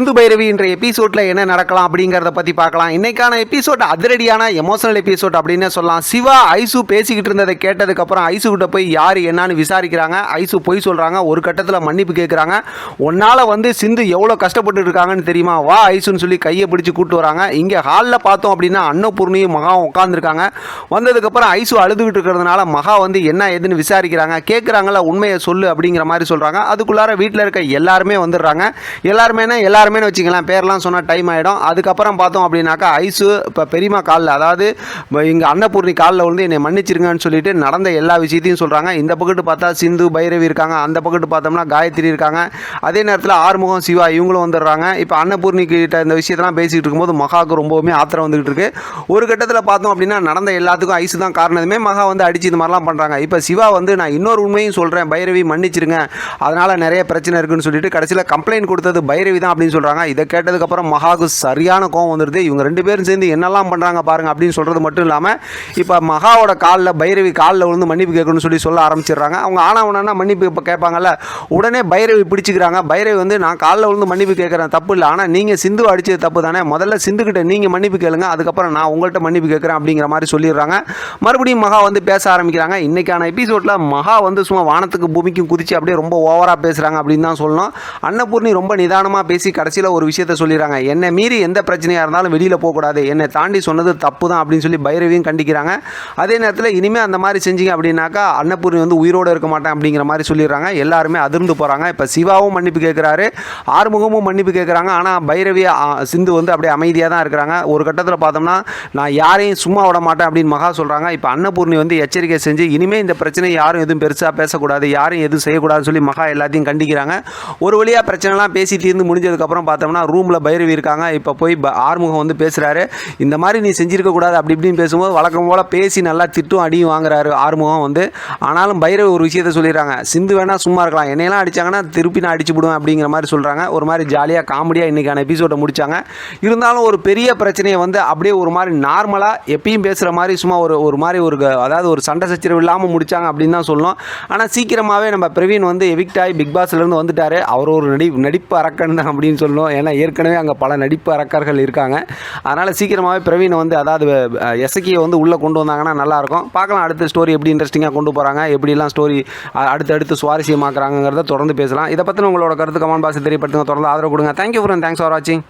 சிந்து பைரவி என்ற எபிசோட்ல என்ன நடக்கலாம் அப்படிங்கிறத பத்தி பார்க்கலாம். இன்னைக்கான எபிசோட் அதிரடியான எமோஷனல் எபிசோட் அப்படின்னு சொல்லலாம். சிவா ஐசு பேசிக்கிட்டு இருந்ததை கேட்டதுக்கு அப்புறம் ஐசு கிட்ட போய் யாரு என்னன்னு விசாரிக்கிறாங்க. ஐசு பொய் சொல்றாங்க. ஒரு கட்டத்தில் மன்னிப்பு கேட்குறாங்க. உன்னால சிந்து எவ்வளோ கஷ்டப்பட்டு இருக்காங்கன்னு தெரியுமா, வா ஐசுன்னு சொல்லி கையை பிடிச்சி கூட்டு வராங்க. இங்கே ஹாலில் பார்த்தோம் அப்படின்னா அன்னபூர்ணியும் மகாவும் உட்காந்துருக்காங்க. வந்ததுக்கப்புறம் ஐசு அழுதுகிட்டு இருக்கிறதுனால மகா என்ன ஏதுன்னு விசாரிக்கிறாங்க. கேட்குறாங்களா உண்மையை சொல்லு அப்படிங்கிற மாதிரி சொல்றாங்க. அதுக்குள்ளார வீட்டில் இருக்க எல்லாருமே வந்துடுறாங்க. எல்லாருமே வச்சுக்கலாம், பேர்லாம் சொன்னால் டைம் ஆகிடும். அதுக்கப்புறம் பார்த்தோம் அப்படின்னாக்கா ஐசு இப்போ பெரியமா காலில், அதாவது இங்கே அன்னபூர்ணி காலில் என்னை மன்னிச்சிருங்கன்னு சொல்லிட்டு நடந்த எல்லா விஷயத்தையும் சொல்கிறாங்க. இந்த பக்கத்து பார்த்தா சிந்து பைரவி இருக்காங்க, அந்த பக்கத்து பார்த்தோம்னா காயத்ரி இருக்காங்க. அதே நேரத்தில் ஆறுமுகம் சிவா இவங்களும் வந்துடுறாங்க. இப்போ அன்னபூர்ணி கிட்ட இந்த விஷயத்தெல்லாம் பேசிகிட்டு இருக்கும்போது மகாவுக்கு ரொம்பவுமே ஆத்திரம் வந்துகிட்டு இருக்கு. ஒரு கட்டத்தில் பார்த்தோம் அப்படின்னா நடந்த எல்லாத்துக்கும் ஐசு தான் காரணமே. மகா அடிச்சு இது மாதிரிலாம் பண்ணுறாங்க. இப்போ சிவா நான் இன்னொரு உண்மையும் சொல்கிறேன், பைரவி மன்னிச்சிருங்க, அதனால் நிறைய பிரச்சனை இருக்குன்னு சொல்லிட்டு கடைசியில் கம்ப்ளைண்ட் கொடுத்தது பைரவி தான் அப்படின்னு சொல்கிறாங்க. இதை கேட்டதுக்கப்புறம் மகாவுக்கு சரியான கோவம் வந்துடுது. இவங்க ரெண்டு பேரும் சேர்ந்து என்னெல்லாம் பண்ணுறாங்க பாருங்க அப்படின்னு சொல்கிறது மட்டும் இல்லாமல் இப்போ மகாவோட காலில் பைரவி காலில் மன்னிப்பு கேட்கணும்னு சொல்ல ஆரம்பிச்சிடுறாங்க. அவங்க ஆனவனா மன்னிப்பு இப்போ கேட்பாங்கல்ல, உடனே பைரவி பிடிச்சிக்கிறாங்க. பைரவி நான் காலில் மன்னிப்பு கேட்குறேன், தப்பு இல்லை, ஆனால் நீங்கள் சிந்து அடித்தது தப்பு தானே, முதல்ல சிந்துக்கிட்ட நீங்கள் மன்னிப்பு கேளுங்க, அதுக்கப்புறம் நான் உங்கள்கிட்ட மன்னிப்பு கேட்குறேன் அப்படிங்கிற மாதிரி சொல்லிடுறாங்க. மறுபடியும் மகா பேச ஆரம்பிக்கிறாங்க. இன்னைக்கான எபிசோடில் மகா சும்மா வானத்துக்கு பூமிக்கும் குதிச்சு அப்படியே ரொம்ப ஓவராக பேசுகிறாங்க அப்படின்னு தான் சொல்லணும். அன்னபூர்ணி ரொம்ப நிதானமாக பேசி கடைசியில் ஒரு விஷயத்த சொல்லிடுறாங்க. என்னை மீறி எந்த பிரச்சனையாக இருந்தாலும் வெளியில் போகக்கூடாது, என்னை தாண்டி சொன்னது தப்பு தான் அப்படின்னு சொல்லி பைரவியும் கண்டிக்கிறாங்க. அதே நேரத்தில் இனிமேல் அந்த மாதிரி செஞ்சீங்க அப்படின்னாக்கா அன்னபூர்ணி உயிரோடு இருக்க மாட்டேன் அப்படிங்கிற மாதிரி சொல்லிடுறாங்க. எல்லாருமே அதிர்ந்து போகிறாங்க. இப்போ சிவாவும் மன்னிப்பு கேட்குறாரு, ஆறுமுகமும் மன்னிப்பு கேட்குறாங்க. ஆனால் பைரவி சிந்து அப்படியே அமைதியாக தான் இருக்கிறாங்க. ஒரு கட்டத்தில் பார்த்தோம்னா நான் யாரையும் சும்மா விட மாட்டேன் அப்படின்னு மகா சொல்கிறாங்க. இப்போ அன்னபூர்ணி எச்சரிக்கை செஞ்சு இனிமேல் இந்த பிரச்சனை யாரும் எதுவும் பெருசாக பேசக்கூடாது, யாரும் எதுவும் செய்யக்கூடாதுன்னு சொல்லி மகா எல்லாத்தையும் கண்டிக்கிறாங்க. ஒரு வழியாக பிரச்சனைலாம் பேசி தீர்ந்து முடிஞ்சதுக்கப்புறம் பார்த்தோம்னா ரூமில் பைரவி இருக்காங்க. இப்போ போய் ஆறுமுகம் பேசுகிறாரு. இந்த மாதிரி நீ செஞ்சிருக்கக்கூடாது அப்படி இப்படின்னு பேசும்போது வழக்கம் போல் பேசி நல்லா திட்டும் அடியும் வாங்குறாரு ஆறுமுகம். ஆனாலும் பைரவி ஒரு விஷயத்தை சொல்லிடுறாங்க, சிந்து வேணால் சும்மா இருக்கலாம், என்னையெல்லாம் அடித்தாங்கன்னா திருப்பி நான் அடிச்சு விடுவேன் அப்படிங்கிற மாதிரி சொல்கிறாங்க. ஒரு மாதிரி ஜாலியாக காமெடியாக இன்றைக்கான எபிசோடை முடித்தாங்க. இருந்தாலும் ஒரு பெரிய பிரச்சனையை அப்படியே ஒரு மாதிரி நார்மலாக எப்பயும் பேசுகிற மாதிரி சும்மா ஒரு மாதிரி அதாவது ஒரு சண்டை சச்சரவு இல்லாமல் முடித்தாங்க அப்படின்னு தான் சொல்லணும். ஆனால் சீக்கிரமாகவே நம்ம பிரவீன் எவிக்ட் ஆகி பிக் பாஸ்லேருந்து வந்துட்டார். அவர் ஒரு நடிப்பு அரக்கன் தான் அப்படின்னு சொல்லணும். ஏன்னா ஏற்கனவே அங்கே பல நடிப்பு அரக்கர்கள் இருக்காங்க. அதனால் சீக்கிரமாகவே பிரவீன் அதாவது எசக்கியை உள்ளே கொண்டு வந்தாங்கன்னா நல்லாயிருக்கும். பார்க்கலாம் அடுத்த ஸ்டோரி எப்படி இன்ட்ரெஸ்டிங்காக கொண்டு போகிறாங்க, எப்படிலாம் ஸ்டோரி அடுத்தடுத்து சுவாரஸ்யமாக்குறாங்கிறத தொடர்ந்து பேசலாம். இதை பற்றின உங்களோட கருத்து கமெண்ட் பாக்ஸில் தெரியப்படுத்துங்க. தொடர்ந்து ஆதரவு கொடுங்க. தேங்க்யூ ஃபார் வாட்சிங்.